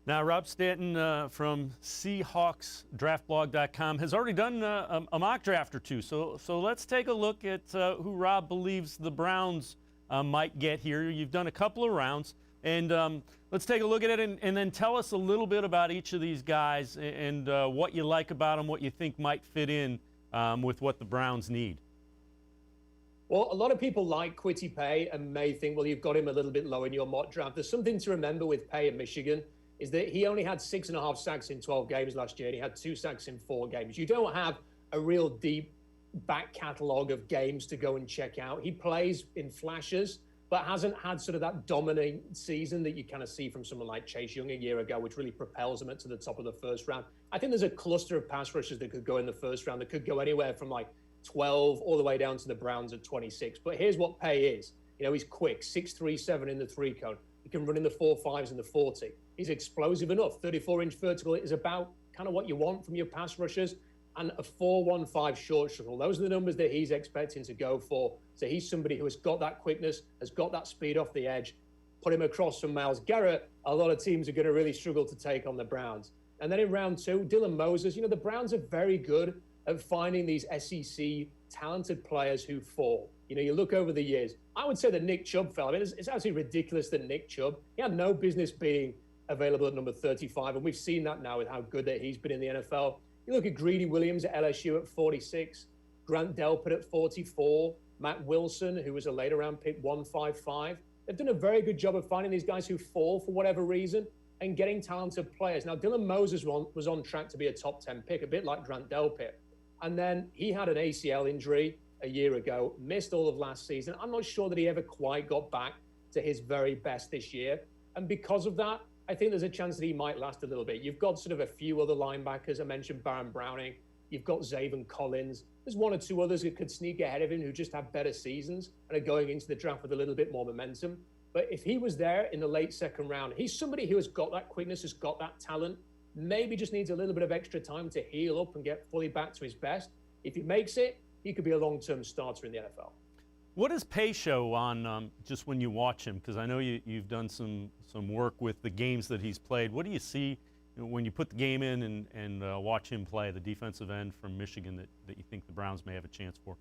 A: Now, Rob Staton from SeahawksDraftBlog.com has already done a mock draft or two. So let's take a look at who Rob believes the Browns might get here. You've done a couple of rounds, and let's take a look at it and then tell us a little bit about each of these guys and what you like about them, what you think might fit in with what the Browns need.
O: Well, a lot of people like Kwity Paye and may think, well, you've got him a little bit low in your mock draft. There's something to remember with Paye in Michigan is that he only had 6.5 sacks in 12 games last year, and he had 2 sacks in 4 games. You don't have a real deep back catalog of games to go and check out. He plays in flashes, but hasn't had sort of that dominant season that you kind of see from someone like Chase Young a year ago, which really propels him to the top of the first round. I think there's a cluster of pass rushers that could go in the first round that could go anywhere from like 12 all the way down to the Browns at 26. But here's what Paye is. You know, he's quick, 6'3", in the 3-cone. He can run in the 4.5s and the 40. He's explosive enough. 34-inch vertical is about kind of what you want from your pass rushers. And a 4.15 short shuttle. Those are the numbers that he's expecting to go for. So he's somebody who has got that quickness, has got that speed off the edge. Put him across from Myles Garrett. A lot of teams are going to really struggle to take on the Browns. And then in round 2, Dylan Moses. You know, the Browns are very good at finding these SEC talented players who fall. You know, you look over the years. I would say that Nick Chubb fell. I mean, it's absolutely ridiculous that Nick Chubb, he had no business being available at number 35, and we've seen that now with how good that he's been in the NFL. You look at Greedy Williams at LSU at 46, Grant Delpit at 44, Matt Wilson, who was a later round pick, 155. They've done a very good job of finding these guys who fall for whatever reason and getting talented players. Now, Dylan Moses was on track to be a top 10 pick, a bit like Grant Delpit. And then he had an ACL injury a year ago, missed all of last season. I'm not sure that he ever quite got back to his very best this year. And because of that, I think there's a chance that he might last a little bit. You've got sort of a few other linebackers. I mentioned Baron Browning. You've got Zaven Collins. There's one or two others who could sneak ahead of him who just have better seasons and are going into the draft with a little bit more momentum. But if he was there in the late second round, he's somebody who has got that quickness, has got that talent, maybe just needs a little bit of extra time to heal up and get fully back to his best. If he makes it, he could be a long-term starter in the NFL.
A: What does Paye show on just when you watch him? Because I know you've done some work with the games that he's played. What do you see when you put the game in and watch him play, the defensive end from Michigan that you think the Browns may have a chance for?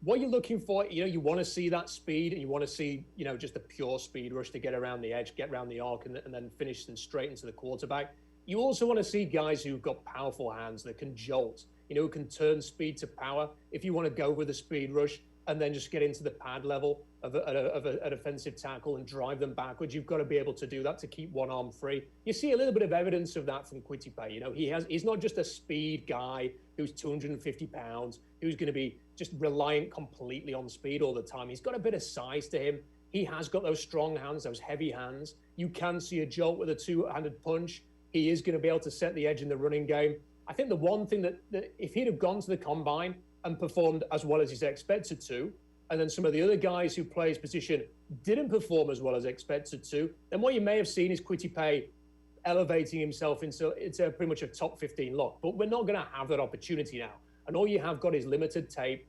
O: What you're looking for, you want to see that speed, and you want to see, just a pure speed rush to get around the edge, get around the arc, and then finish and straight into the quarterback. You also want to see guys who've got powerful hands that can jolt, who can turn speed to power. If you want to go with a speed rush and then just get into the pad level of an offensive tackle and drive them backwards, you've got to be able to do that to keep one arm free. You see a little bit of evidence of that from Kwity Paye. He's not just a speed guy who's 250 pounds, who's going to be just reliant completely on speed all the time. He's got a bit of size to him. He has got those strong hands, those heavy hands. You can see a jolt with a two-handed punch. He is going to be able to set the edge in the running game. I think the one thing that if he'd have gone to the combine and performed as well as he's expected to, and then some of the other guys who play his position didn't perform as well as expected to, then what you may have seen is Kwity Paye elevating himself into pretty much a top 15 lock. But we're not going to have that opportunity now. And all you have got is limited tape.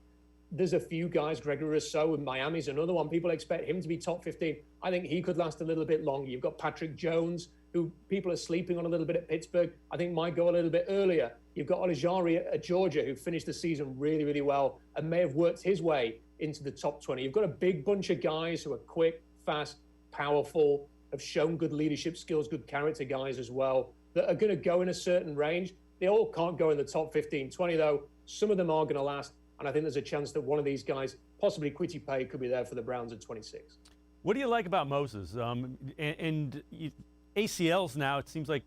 O: There's a few guys, Gregory Rousseau in Miami's another one. People expect him to be top 15. I think he could last a little bit longer. You've got Patrick Jones, who people are sleeping on a little bit at Pittsburgh. I think might go a little bit earlier. You've got Olajari at Georgia, who finished the season really, really well and may have worked his way into the top 20. You've got a big bunch of guys who are quick, fast, powerful, have shown good leadership skills, good character guys as well, that are going to go in a certain range. They all can't go in the top 15, 20, though. Some of them are going to last. And I think there's a chance that one of these guys, possibly Kwity Paye, could be there for the Browns at 26.
A: What do you like about Moses? ACLs now, it seems like,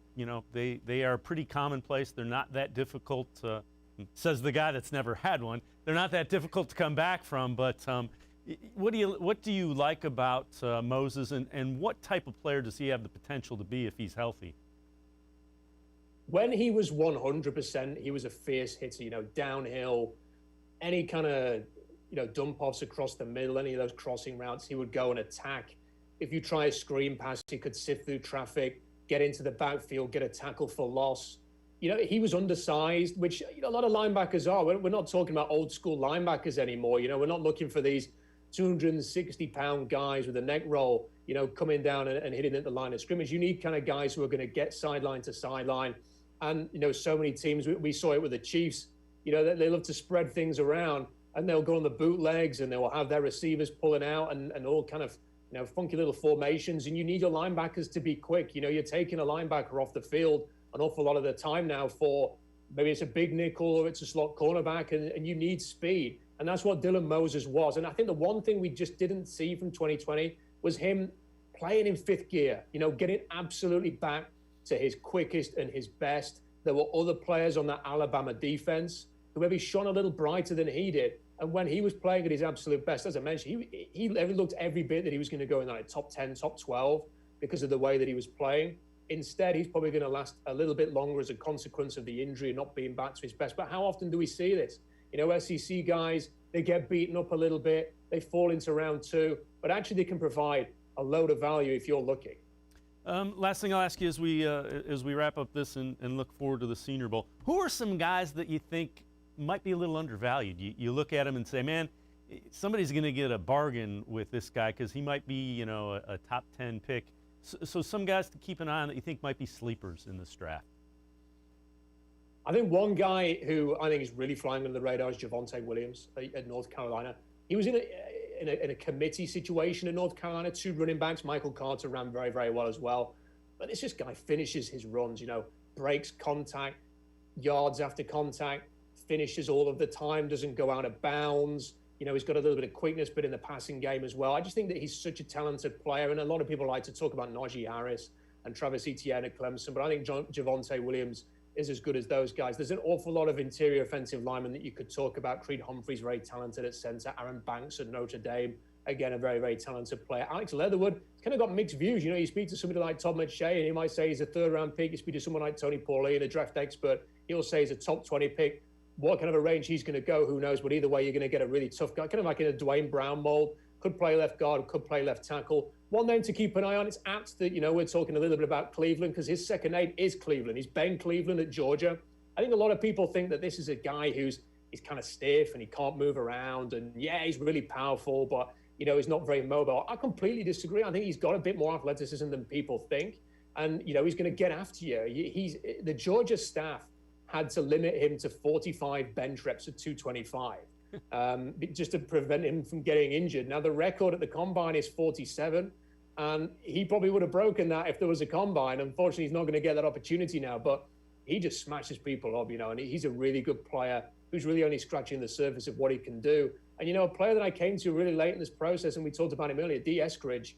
A: they are pretty commonplace. They're not that difficult, says the guy that's never had one. They're not that difficult to come back from. But what do you like about Moses, and what type of player does he have the potential to be if he's healthy?
O: When he was 100%, he was a fierce hitter, downhill, any kind of, dump offs across the middle, any of those crossing routes, he would go and attack. If you try a screen pass, he could sift through traffic, get into the backfield, get a tackle for loss. He was undersized, which a lot of linebackers are. We're not talking about old school linebackers anymore. We're not looking for these 260-pound guys with a neck roll. coming down and hitting at the line of scrimmage. You need kind of guys who are going to get sideline to sideline. And, so many teams, we saw it with the Chiefs, they love to spread things around, and they'll go on the bootlegs and they'll have their receivers pulling out and all kind of, funky little formations. And you need your linebackers to be quick. You're taking a linebacker off the field an awful lot of the time now for maybe it's a big nickel or it's a slot cornerback, and you need speed. And that's what Dylan Moses was. And I think the one thing we just didn't see from 2020 was him playing in fifth gear, getting absolutely back to his quickest and his best. There were other players on that Alabama defense who maybe shone a little brighter than he did. And when he was playing at his absolute best, as I mentioned, he looked every bit that he was going to go in that top 10, top 12 because of the way that he was playing. Instead, he's probably going to last a little bit longer as a consequence of the injury and not being back to his best. But how often do we see this? SEC guys, they get beaten up a little bit, they fall into round two, but actually they can provide a load of value if you're looking.
A: Last thing I'll ask you as we wrap up this and look forward to the Senior Bowl, who are some guys that you think might be a little undervalued? You look at him and say, man, somebody's going to get a bargain with this guy because he might be, a top 10 pick. So some guys to keep an eye on that you think might be sleepers in this draft.
O: I think one guy who I think is really flying under the radar is Javonte Williams at North Carolina. He was in a committee situation in North Carolina. Two running backs, Michael Carter ran very, very well as well. But this guy finishes his runs, breaks contact, yards after contact, finishes all of the time, doesn't go out of bounds. He's got a little bit of quickness, but in the passing game as well. I just think that he's such a talented player. And a lot of people like to talk about Najee Harris and Travis Etienne at Clemson, but I think Javonte Williams is as good as those guys. There's an awful lot of interior offensive linemen that you could talk about. Creed Humphrey's very talented at center. Aaron Banks at Notre Dame, again, a very, very talented player. Alex Leatherwood, kind of got mixed views. You speak to somebody like Todd McShay, and he might say he's a third-round pick. You speak to someone like Tony Pauline, a draft expert, he'll say he's a top 20 pick. What kind of a range he's going to go, who knows? But either way, you're going to get a really tough guy, kind of like in a Dwayne Brown mold. Could play left guard, could play left tackle. One name to keep an eye on, it's apt that, we're talking a little bit about Cleveland because his second name is Cleveland. He's Ben Cleveland at Georgia. I think a lot of people think that this is a guy he's kind of stiff and he can't move around. And yeah, he's really powerful, but, he's not very mobile. I completely disagree. I think he's got a bit more athleticism than people think. And, he's going to get after you. The Georgia staff had to limit him to 45 bench reps at 225. Just to prevent him from getting injured. Now, the record at the combine is 47, and he probably would have broken that if there was a combine. Unfortunately, he's not going to get that opportunity now, but he just smashes people up, and he's a really good player who's really only scratching the surface of what he can do. And, a player that I came to really late in this process, and we talked about him earlier, D. Eskridge,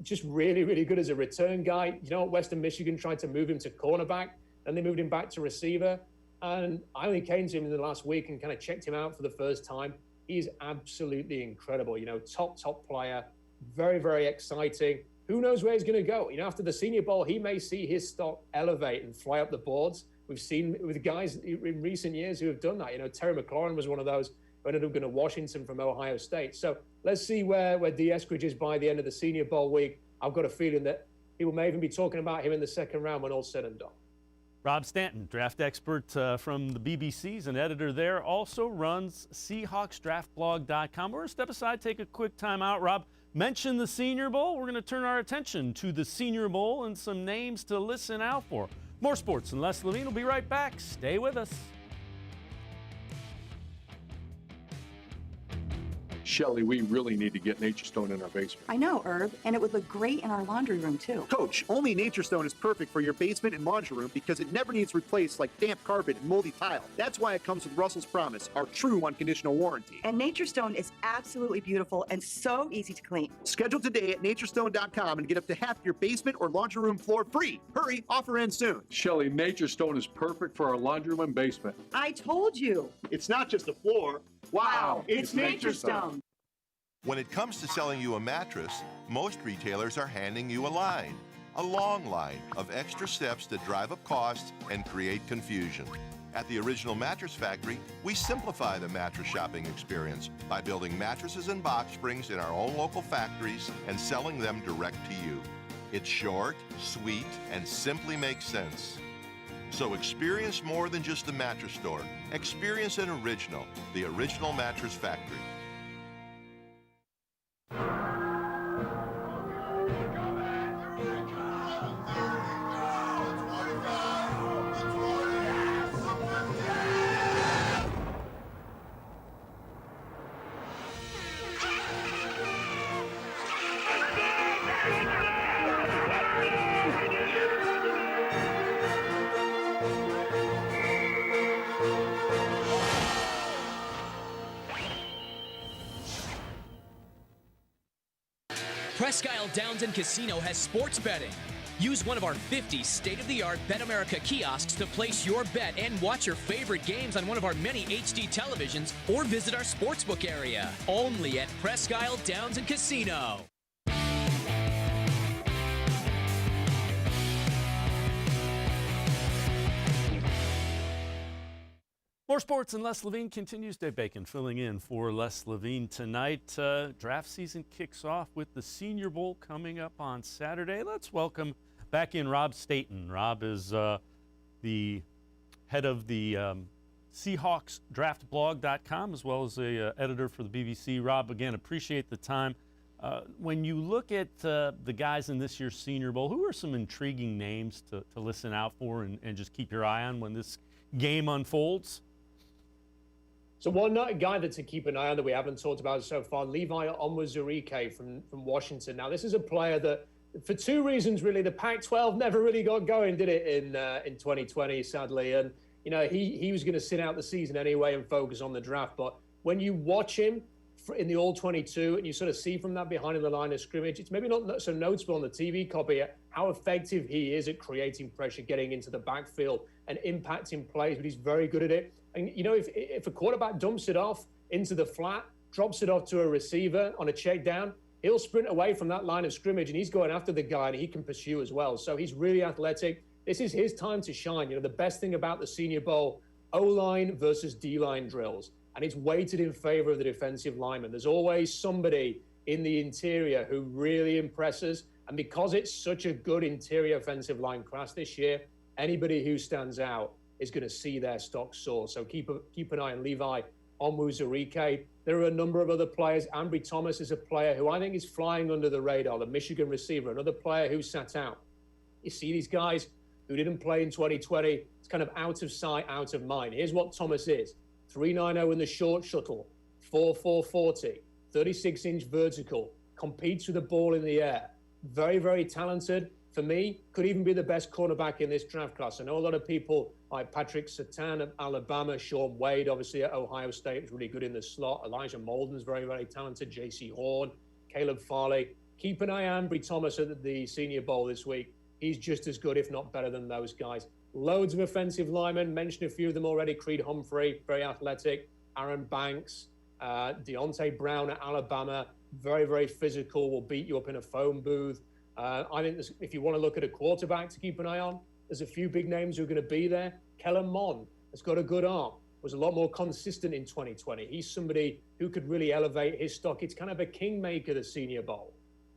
O: just really, really good as a return guy. Western Michigan tried to move him to cornerback, and they moved him back to receiver. And I only came to him in the last week and kind of checked him out for the first time. He's absolutely incredible. Top player, very, very exciting. Who knows where he's going to go? After the Senior Bowl, he may see his stock elevate and fly up the boards. We've seen with guys in recent years who have done that. Terry McLaurin was one of those who ended up going to Washington from Ohio State. So let's see where D. Eskridge is by the end of the Senior Bowl week. I've got a feeling that people may even be talking about him in the second round when all's said and done.
A: Rob Staton, draft expert from the BBC's, an editor there, also runs SeahawksDraftBlog.com. We're going to step aside, take a quick time out. Rob, mention the Senior Bowl. We're going to turn our attention to the Senior Bowl and some names to listen out for. More sports and less. Levine will be right back. Stay with us.
F: Shelly, we really need to get Nature Stone in our basement.
G: I know, Herb, and it would look great in our laundry room, too.
H: Coach, only Nature Stone is perfect for your basement and laundry room because it never needs replaced like damp carpet and moldy tile. That's why it comes with Russell's Promise, our true unconditional warranty.
G: And Nature Stone is absolutely beautiful and so easy to clean.
H: Schedule today at naturestone.com and get up to half your basement or laundry room floor free. Hurry, offer ends soon.
F: Shelly, Nature Stone is perfect for our laundry room and basement.
G: I told you.
H: It's not just a floor. Wow,
G: it's Nature Stone.
J: When it comes to selling you a mattress, most retailers are handing you a long line of extra steps that drive up costs and create confusion. At the Original Mattress Factory, we simplify the mattress shopping experience by building mattresses and box springs in our own local factories and selling them direct to you. It's short, sweet, and simply makes sense. So experience more than just the mattress store. Experience an original, the Original Mattress Factory.
C: Presque Isle Downs and Casino has sports betting. Use one of our 50 state-of-the-art Bet America kiosks to place your bet and watch your favorite games on one of our many HD televisions or visit our sportsbook area. Only at Presque Isle Downs and Casino.
A: More sports, and Les Levine continues. Dave Bacon filling in for Les Levine tonight. Draft season kicks off with the Senior Bowl coming up on Saturday. Let's welcome back in Rob Staton. Rob is the head of the SeahawksDraftBlog.com, as well as the editor for the BBC. Rob, again, appreciate the time. When you look at the guys in this year's Senior Bowl, who are some intriguing names to listen out for and just keep your eye on when this game unfolds?
O: So one guy that to keep an eye on that we haven't talked about so far, Levi Onwuzurike from Washington. Now, this is a player that, for two reasons, really, the Pac-12 never really got going, did it, in 2020, sadly. And, you know, he was going to sit out the season anyway and focus on the draft. But when you watch him in the All-22 and you sort of see from that behind the line of scrimmage, it's maybe not so noticeable on the TV copy how effective he is at creating pressure, getting into the backfield and impacting plays, but he's very good at it. And, you know, if a quarterback dumps it off into the flat, drops it off to a receiver on a check down, he'll sprint away from that line of scrimmage, and he's going after the guy, and he can pursue as well. So he's really athletic. This is his time to shine. You know, the best thing about the Senior Bowl, O-line versus D-line drills, and it's weighted in favor of the defensive lineman. There's always somebody in the interior who really impresses, and because it's such a good interior offensive line class this year, anybody who stands out is going to see their stock soar. So keep an eye on Levi Onwuzurike. There are a number of other players. Ambry Thomas is a player who I think is flying under the radar, the Michigan receiver, another player who sat out. You see these guys who didn't play in 2020, it's kind of out of sight, out of mind. Here's what Thomas is. 3.90 in the short shuttle, 4.40, 36-inch vertical, competes with the ball in the air. Very, very talented. For me, could even be the best cornerback in this draft class. I know a lot of people like Patrick Surtain of Alabama, Sean Wade, obviously at Ohio State, is really good in the slot. Elijah Molden's very, very talented. J.C. Horn, Caleb Farley. Keep an eye on Ambry Thomas at the Senior Bowl this week. He's just as good, if not better than those guys. Loads of offensive linemen. Mentioned a few of them already. Creed Humphrey, very athletic. Aaron Banks, Deontay Brown at Alabama, very, very physical, will beat you up in a phone booth. I think if you want to look at a quarterback to keep an eye on, there's a few big names who are going to be there. Kellen Mond has got a good arm, was a lot more consistent in 2020. He's somebody who could really elevate his stock. It's kind of a kingmaker, the Senior Bowl.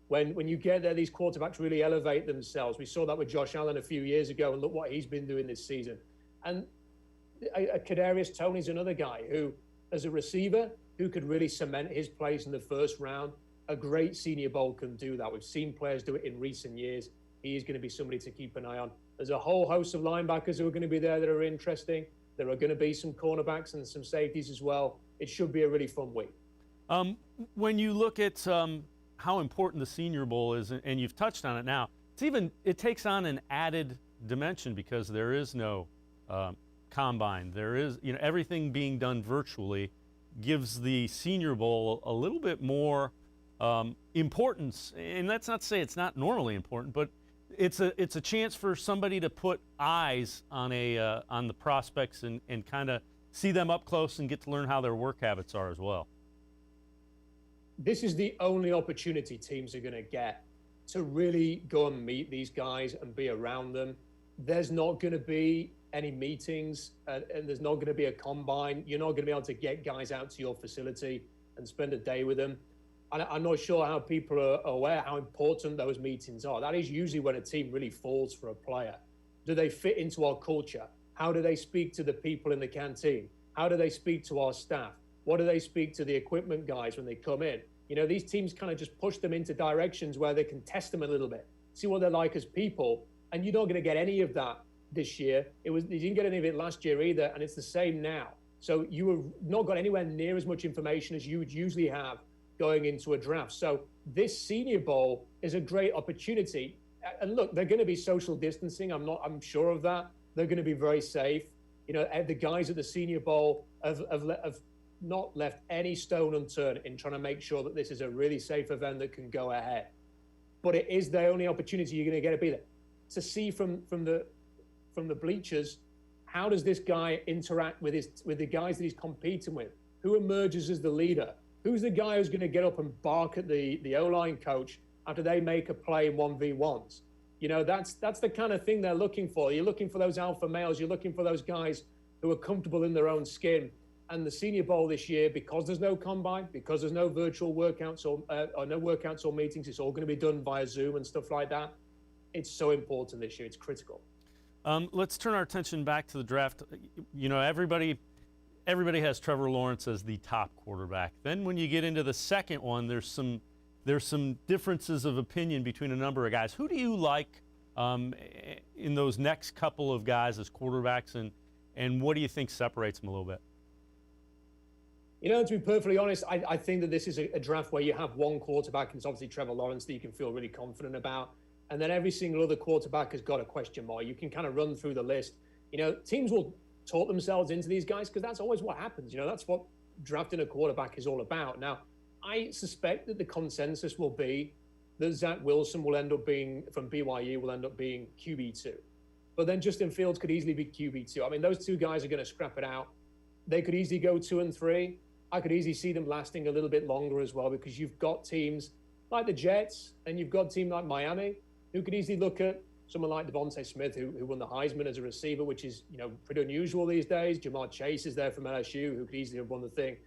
O: When you get there, these quarterbacks really elevate themselves. We saw that with Josh Allen a few years ago, and look what he's been doing this season. And Kadarius Toney's another guy who, as a receiver, who could really cement his place in the first round. A great Senior Bowl can do that. We've seen players do it in recent years. He is going to be somebody to keep an eye on. There's a whole host of linebackers who are going to be there that are interesting. There are going to be some cornerbacks and some safeties as well. It should be a really fun week.
A: When you look at how important the Senior Bowl is, and you've touched on it now, it takes on an added dimension because there is no combine. There is, everything being done virtually gives the Senior Bowl a little bit more importance, and that's not to say it's not normally important, but it's a chance for somebody to put eyes on the prospects and kind of see them up close and get to learn how their work habits are as well.
O: This is the only opportunity teams are going to get to really go and meet these guys and be around them. There's not going to be any meetings, and there's not going to be a combine. You're not going to be able to get guys out to your facility and spend a day with them. I'm not sure how people are aware how important those meetings are. That is usually when a team really falls for a player. Do they fit into our culture? How do they speak to the people in the canteen? How do they speak to our staff? What do they speak to the equipment guys when they come in? These teams kind of just push them into directions where they can test them a little bit, see what they're like as people. And you're not going to get any of that this year. You didn't get any of it last year either, and it's the same now. So you have not got anywhere near as much information as you would usually have going into a draft. So this Senior Bowl is a great opportunity. And look, they're going to be social distancing. I'm sure of that. They're going to be very safe. The guys at the Senior Bowl have not left any stone unturned in trying to make sure that this is a really safe event that can go ahead. but it is the only opportunity you're going to get to be there. To see from the bleachers, how does this guy interact with the guys that he's competing with? Who emerges as the leader? Who's the guy who's going to get up and bark at the O-line coach after they make a play in 1v1s? You know, that's the kind of thing they're looking for. You're looking for those alpha males. You're looking for those guys who are comfortable in their own skin. And the Senior Bowl this year, because there's no combine, because there's no virtual workouts or no workouts or meetings, it's all going to be done via Zoom and stuff like that. It's so important this year. It's critical.
A: Let's turn our attention back to the draft. You know, everybody has Trevor Lawrence as the top quarterback. Then when you get into the second one, there's some differences of opinion between a number of guys. Who do you like in those next couple of guys as quarterbacks, and what do you think separates them a little bit?
O: You know, to be perfectly honest, I think that this is a draft where you have one quarterback, and it's obviously Trevor Lawrence that you can feel really confident about. And then every single other quarterback has got a question mark. You can kind of run through the list. You know, teams will talk themselves into these guys because that's always what happens. You know, that's what drafting a quarterback is all about. Now, I suspect that the consensus will be that Zach Wilson will end up being, from BYU, will end up being QB2. But then Justin Fields could easily be QB2. I mean, those two guys are going to scrap it out. They could easily go 2 and 3. I could easily see them lasting a little bit longer as well, because you've got teams like the Jets and you've got a team like Miami who could easily look at someone like Javonte Smith, who won the Heisman as a receiver, which is, you know, pretty unusual these days. Jamar Chase is there from LSU, who could easily have won the thing,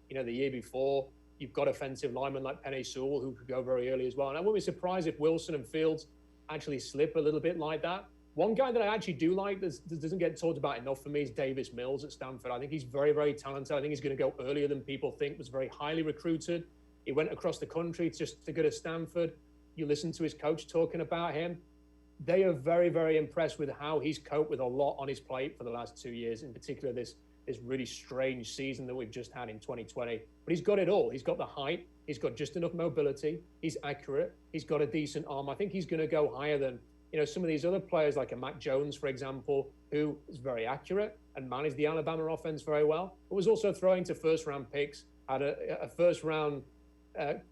O: you know, the year before. You've got offensive linemen like Penei Sewell, who could go very early as well. And I wouldn't be surprised if Wilson and Fields actually slip a little bit like that. One guy that I actually do like that doesn't get talked about enough for me is Davis Mills at Stanford. I think he's very, very talented. I think he's going to go earlier than people think. Was very highly recruited. He went across the country just to go to Stanford. You listen to his coach talking about him. They are very, very impressed with how he's coped with a lot on his plate for the last 2 years, in particular this really strange season that we've just had in 2020. But he's got it all. He's got the height. He's got just enough mobility. He's accurate. He's got a decent arm. I think he's going to go higher than, you know, some of these other players like a Mac Jones, for example, who is very accurate and managed the Alabama offense very well, but was also throwing to first-round picks, had a first-round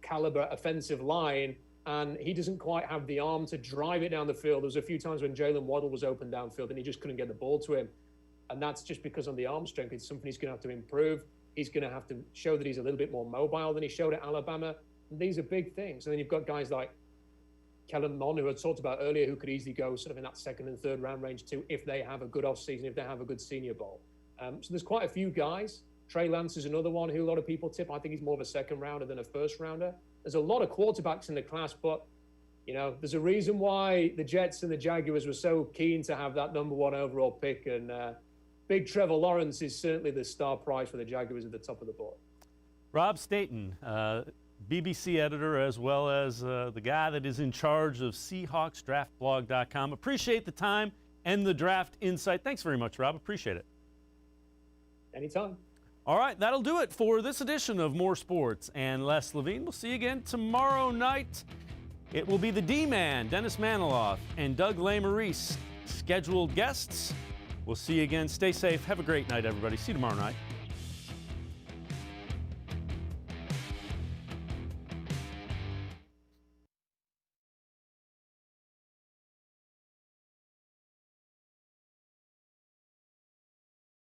O: caliber offensive line, and he doesn't quite have the arm to drive it down the field. There was a few times when Jalen Waddle was open downfield and he just couldn't get the ball to him. And that's just because on the arm strength, it's something he's going to have to improve. He's going to have to show that he's a little bit more mobile than he showed at Alabama. And these are big things. And then you've got guys like Kellen Mond, who I talked about earlier, who could easily go sort of in that second and third round range too, if they have a good offseason, if they have a good Senior Bowl. So there's quite a few guys. Trey Lance is another one who a lot of people tip. I think he's more of a second rounder than a first rounder. There's a lot of quarterbacks in the class, but, you know, there's a reason why the Jets and the Jaguars were so keen to have that number 1 overall pick. And big Trevor Lawrence is certainly the star prize for the Jaguars at the top of the board.
A: Rob Staton, BBC editor, as well as the guy that is in charge of SeahawksDraftBlog.com. Appreciate the time and the draft insight. Thanks very much, Rob. Appreciate it.
O: Anytime.
A: All right, that'll do it for this edition of More Sports and Less Levine. We'll see you again tomorrow night. It will be the D-Man, Dennis Maniloff, and Doug Lesmerises, scheduled guests. We'll see you again. Stay safe. Have a great night, everybody. See you tomorrow night.